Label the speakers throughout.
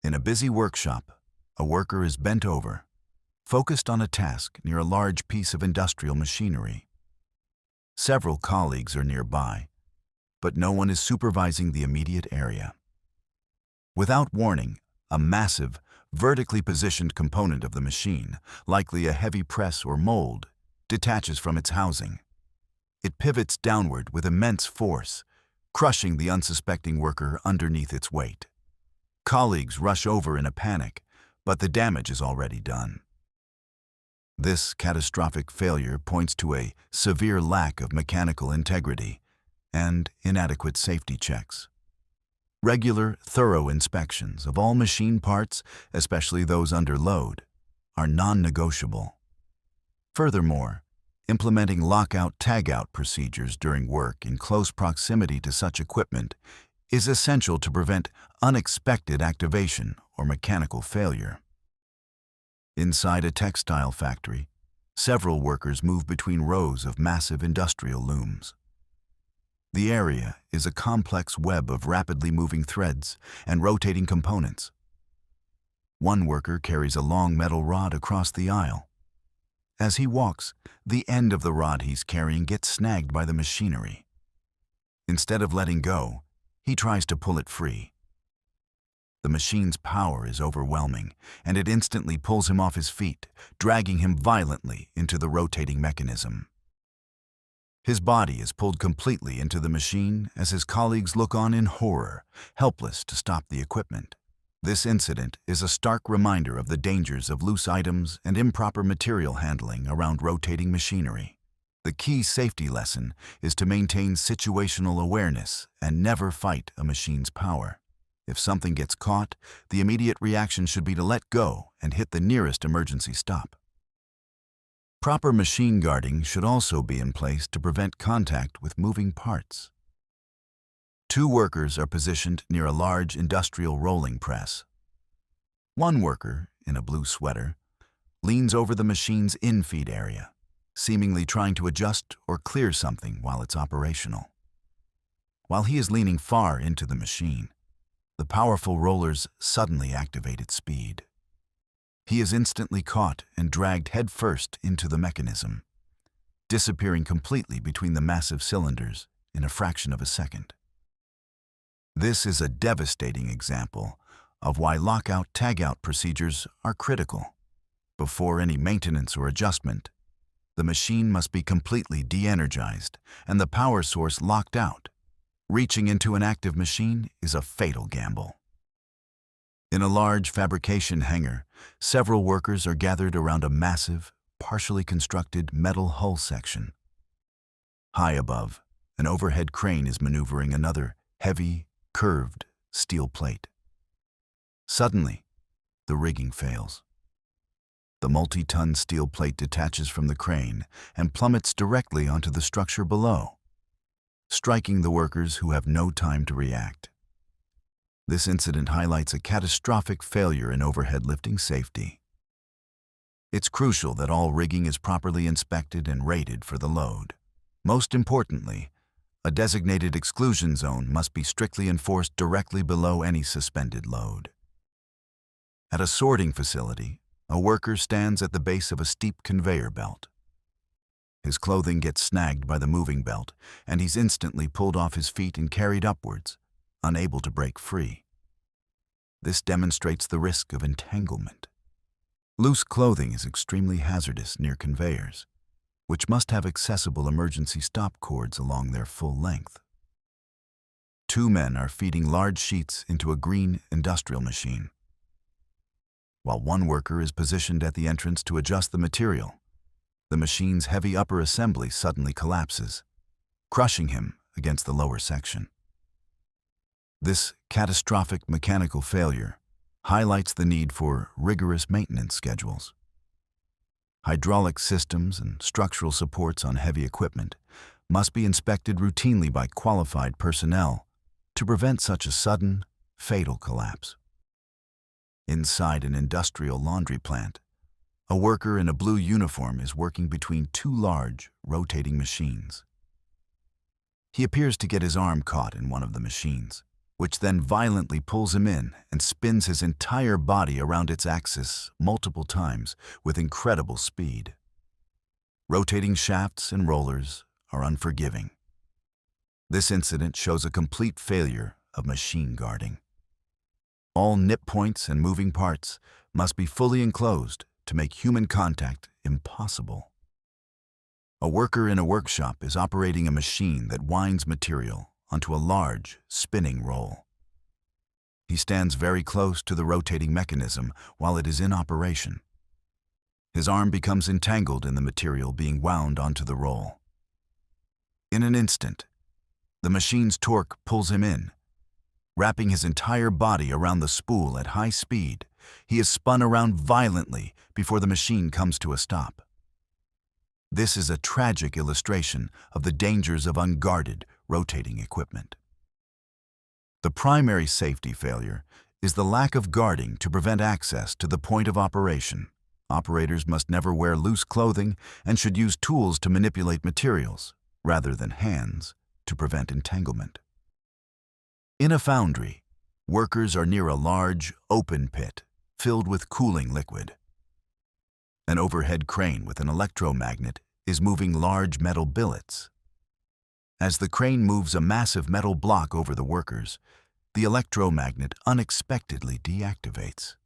Speaker 1: In a busy workshop, a worker is bent over, focused on a task near a large piece of industrial machinery. Several colleagues are nearby, but no one is supervising the immediate area. Without warning, a massive, vertically positioned component of the machine, likely a heavy press or mold, detaches from its housing. It pivots downward with immense force, crushing the unsuspecting worker underneath its weight. Colleagues rush over in a panic, but the damage is already done. This catastrophic failure points to a severe lack of mechanical integrity and inadequate safety checks. Regular, thorough inspections of all machine parts, especially those under load, are non-negotiable. Furthermore, implementing lockout-tagout procedures during work in close proximity to such equipment is essential to prevent unexpected activation or mechanical failure. Inside a textile factory, several workers move between rows of massive industrial looms. The area is a complex web of rapidly moving threads and rotating components. One worker carries a long metal rod across the aisle. As he walks, the end of the rod he's carrying gets snagged by the machinery. Instead of letting go, he tries to pull it free. The machine's power is overwhelming, and it instantly pulls him off his feet, dragging him violently into the rotating mechanism. His body is pulled completely into the machine as his colleagues look on in horror, helpless to stop the equipment. This incident is a stark reminder of the dangers of loose items and improper material handling around rotating machinery. The key safety lesson is to maintain situational awareness and never fight a machine's power. If something gets caught, the immediate reaction should be to let go and hit the nearest emergency stop. Proper machine guarding should also be in place to prevent contact with moving parts. Two workers are positioned near a large industrial rolling press. One worker, in a blue sweater, leans over the machine's infeed area, seemingly trying to adjust or clear something while it's operational. While he is leaning far into the machine, the powerful rollers suddenly activate its speed. He is instantly caught and dragged headfirst into the mechanism, disappearing completely between the massive cylinders in a fraction of a second. This is a devastating example of why lockout-tagout procedures are critical. Before any maintenance or adjustment, the machine must be completely de-energized and the power source locked out. Reaching into an active machine is a fatal gamble. In a large fabrication hangar, several workers are gathered around a massive, partially constructed metal hull section. High above, an overhead crane is maneuvering another heavy, curved steel plate. Suddenly, the rigging fails. The multi-ton steel plate detaches from the crane and plummets directly onto the structure below, striking the workers who have no time to react. This incident highlights a catastrophic failure in overhead lifting safety. It's crucial that all rigging is properly inspected and rated for the load. Most importantly, a designated exclusion zone must be strictly enforced directly below any suspended load. At a sorting facility, a worker stands at the base of a steep conveyor belt. His clothing gets snagged by the moving belt, and he's instantly pulled off his feet and carried upwards, unable to break free. This demonstrates the risk of entanglement. Loose clothing is extremely hazardous near conveyors, which must have accessible emergency stop cords along their full length. Two men are feeding large sheets into a green industrial machine. While one worker is positioned at the entrance to adjust the material, the machine's heavy upper assembly suddenly collapses, crushing him against the lower section. This catastrophic mechanical failure highlights the need for rigorous maintenance schedules. Hydraulic systems and structural supports on heavy equipment must be inspected routinely by qualified personnel to prevent such a sudden, fatal collapse. Inside an industrial laundry plant, a worker in a blue uniform is working between two large, rotating machines. He appears to get his arm caught in one of the machines, which then violently pulls him in and spins his entire body around its axis multiple times with incredible speed. Rotating shafts and rollers are unforgiving. This incident shows a complete failure of machine guarding. All nip points and moving parts must be fully enclosed to make human contact impossible. A worker in a workshop is operating a machine that winds material onto a large, spinning roll. He stands very close to the rotating mechanism while it is in operation. His arm becomes entangled in the material being wound onto the roll. In an instant, the machine's torque pulls him in. Wrapping his entire body around the spool at high speed, he is spun around violently before the machine comes to a stop. This is a tragic illustration of the dangers of unguarded, rotating equipment. The primary safety failure is the lack of guarding to prevent access to the point of operation. Operators must never wear loose clothing and should use tools to manipulate materials, rather than hands, to prevent entanglement. In a foundry, workers are near a large, open pit filled with cooling liquid. An overhead crane with an electromagnet is moving large metal billets. As the crane moves a massive metal block over the workers, the electromagnet unexpectedly deactivates.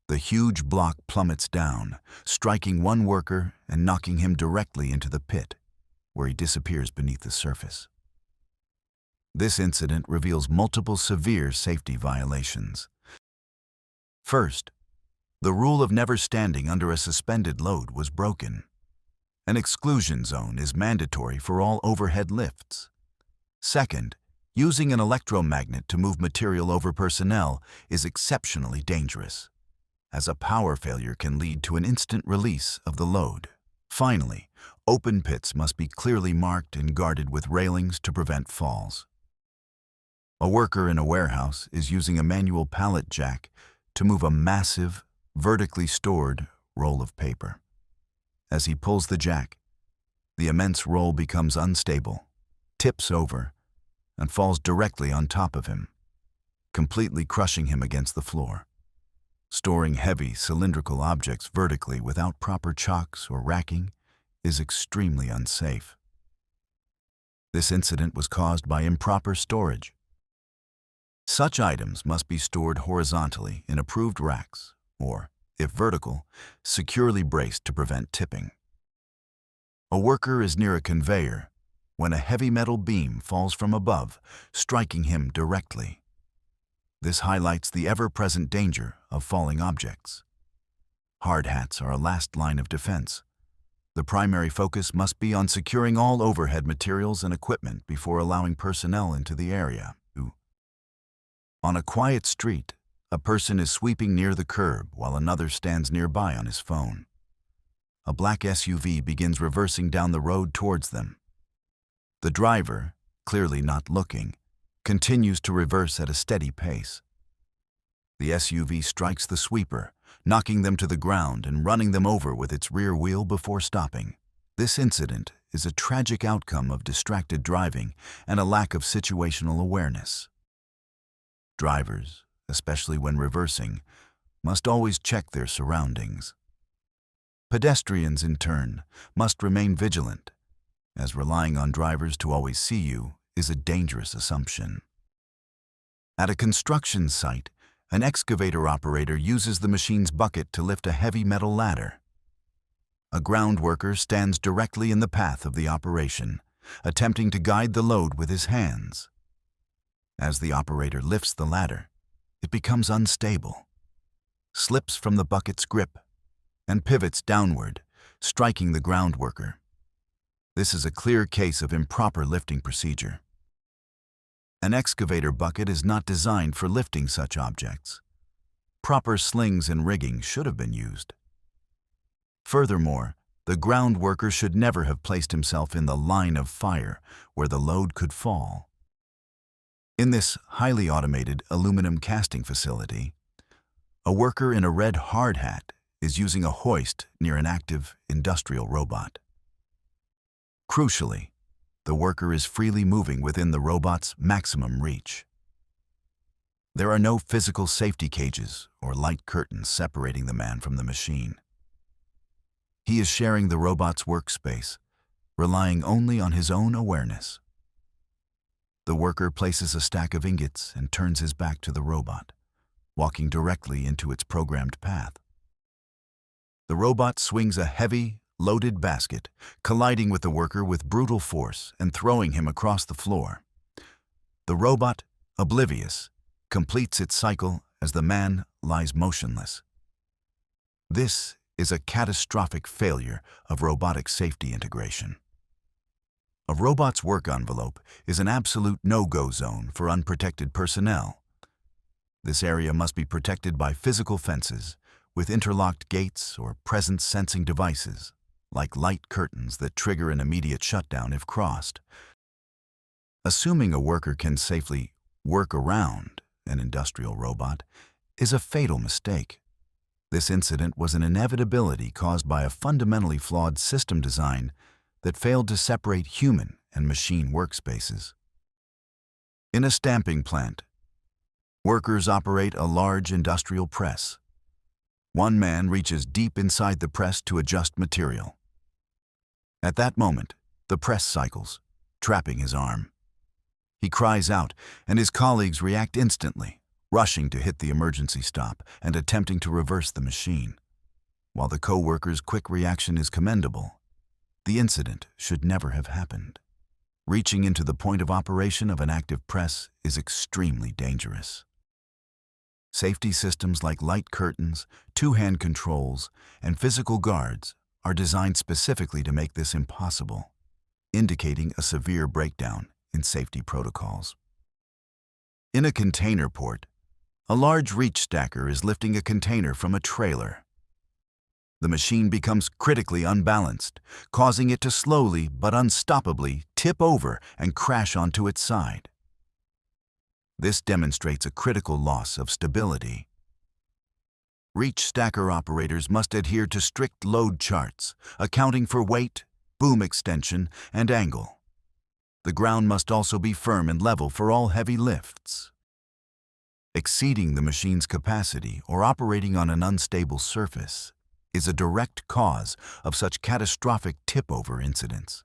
Speaker 1: The huge block plummets down, striking one worker and knocking him directly into the pit, where he disappears beneath the surface. This incident reveals multiple severe safety violations. First, the rule of never standing under a suspended load was broken. An exclusion zone is mandatory for all overhead lifts. Second, using an electromagnet to move material over personnel is exceptionally dangerous, as a power failure can lead to an instant release of the load. Finally, open pits must be clearly marked and guarded with railings to prevent falls. A worker in a warehouse is using a manual pallet jack to move a massive, vertically stored roll of paper. As he pulls the jack, the immense roll becomes unstable, tips over, and falls directly on top of him, completely crushing him against the floor. Storing heavy, cylindrical objects vertically without proper chocks or racking is extremely unsafe. This incident was caused by improper storage. Such items must be stored horizontally in approved racks, or, if vertical, securely braced to prevent tipping. A worker is near a conveyor when a heavy metal beam falls from above, striking him directly. This highlights the ever-present danger of falling objects. Hard hats are a last line of defense. The primary focus must be on securing all overhead materials and equipment before allowing personnel into the area. On a quiet street, a person is sweeping near the curb while another stands nearby on his phone. A black SUV begins reversing down the road towards them. The driver, clearly not looking, continues to reverse at a steady pace. The SUV strikes the sweeper, knocking them to the ground and running them over with its rear wheel before stopping. This incident is a tragic outcome of distracted driving and a lack of situational awareness. Drivers, especially when reversing, must always check their surroundings. Pedestrians, in turn, must remain vigilant, as relying on drivers to always see you is a dangerous assumption. At a construction site, an excavator operator uses the machine's bucket to lift a heavy metal ladder. A ground worker stands directly in the path of the operation, attempting to guide the load with his hands. As the operator lifts the ladder, it becomes unstable, slips from the bucket's grip, and pivots downward, striking the ground worker. This is a clear case of improper lifting procedure. An excavator bucket is not designed for lifting such objects. Proper slings and rigging should have been used. Furthermore, the ground worker should never have placed himself in the line of fire where the load could fall. In this highly automated aluminum casting facility, a worker in a red hard hat is using a hoist near an active industrial robot. Crucially, the worker is freely moving within the robot's maximum reach. There are no physical safety cages or light curtains separating the man from the machine. He is sharing the robot's workspace, relying only on his own awareness. The worker places a stack of ingots and turns his back to the robot, walking directly into its programmed path. The robot swings a heavy, loaded basket, colliding with the worker with brutal force and throwing him across the floor. The robot, oblivious, completes its cycle as the man lies motionless. This is a catastrophic failure of robotic safety integration. A robot's work envelope is an absolute no-go zone for unprotected personnel. This area must be protected by physical fences with interlocked gates or presence-sensing devices, like light curtains that trigger an immediate shutdown if crossed. Assuming a worker can safely work around an industrial robot is a fatal mistake. This incident was an inevitability caused by a fundamentally flawed system design that failed to separate human and machine workspaces. In a stamping plant, workers operate a large industrial press. One man reaches deep inside the press to adjust material. At that moment, the press cycles, trapping his arm. He cries out, and his colleagues react instantly, rushing to hit the emergency stop and attempting to reverse the machine. While the co-worker's quick reaction is commendable, the incident should never have happened. Reaching into the point of operation of an active press is extremely dangerous. Safety systems like light curtains, two-hand controls, and physical guards are designed specifically to make this impossible, indicating a severe breakdown in safety protocols. In a container port, a large reach stacker is lifting a container from a trailer. The machine becomes critically unbalanced, causing it to slowly but unstoppably tip over and crash onto its side. This demonstrates a critical loss of stability. Reach stacker operators must adhere to strict load charts, accounting for weight, boom extension, and angle. The ground must also be firm and level for all heavy lifts. Exceeding the machine's capacity or operating on an unstable surface is a direct cause of such catastrophic tip-over incidents.